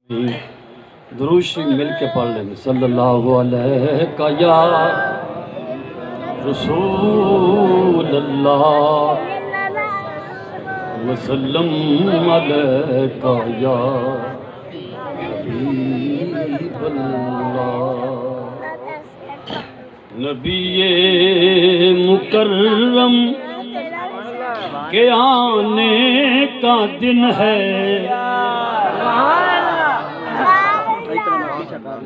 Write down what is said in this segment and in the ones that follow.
دروشی مل کے پڑھ لیں صلی اللہ علیہ یا رسول اللہ وسلم علیہ یا حبیب اللہ۔ نبی مکرم کے آنے کا دن ہے،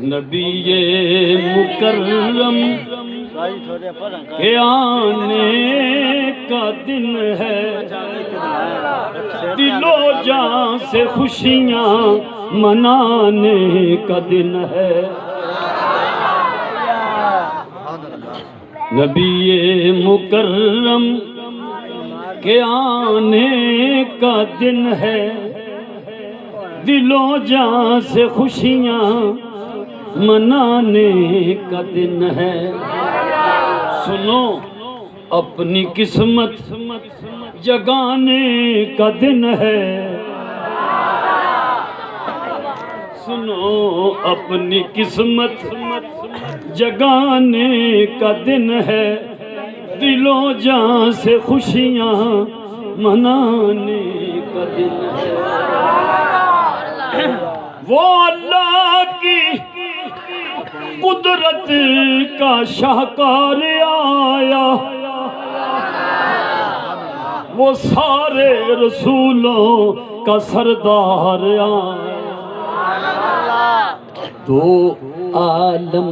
نبی مکرم کے آنے کا دن ہے، دل و جان سے خوشیاں منانے کا دن ہے۔ نبی مکرم کے آنے کا دن ہے، دل و جان سے خوشیاں منانے کا دن ہے۔ سنو اپنی قسمت جگانے کا دن ہے، سنو اپنی قسمت جگانے کا دن ہے، دل و جان سے خوشیاں منانے کا دن ہے۔ وہ اللہ کی قدرت کا شاہکار آیا، وہ سارے رسولوں کا سردار آیا، دو عالم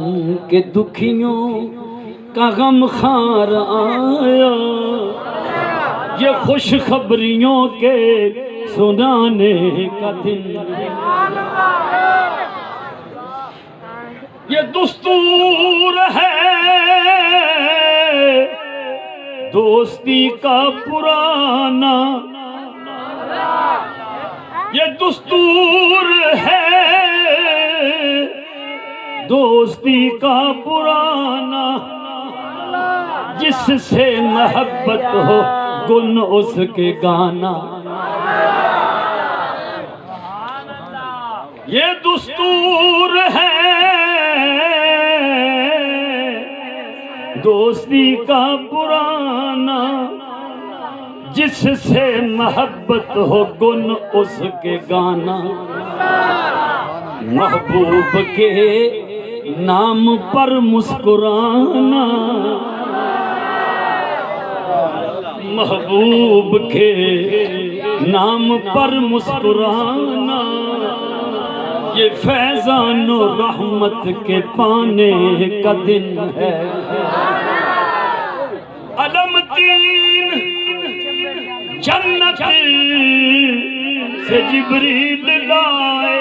کے دکھیوں کا غمخوار آیا، یہ خوشخبریوں کے سنانے کا دن ہے۔ یہ دستور ہے دوستی کا پرانا، یہ دستور ہے دوستی کا پرانا، جس سے محبت ہو گن اس کے گانا۔ یہ دستور ہے دوستی کا پرانا، جس سے محبت ہو گن اس کے گانا۔ محبوب کے نام پر مسکرانا، محبوب کے نام پر مسکرانا، یہ فیضان و رحمت کے پانے کا دن ہے۔ علم تین جنت سے جبریل لائے،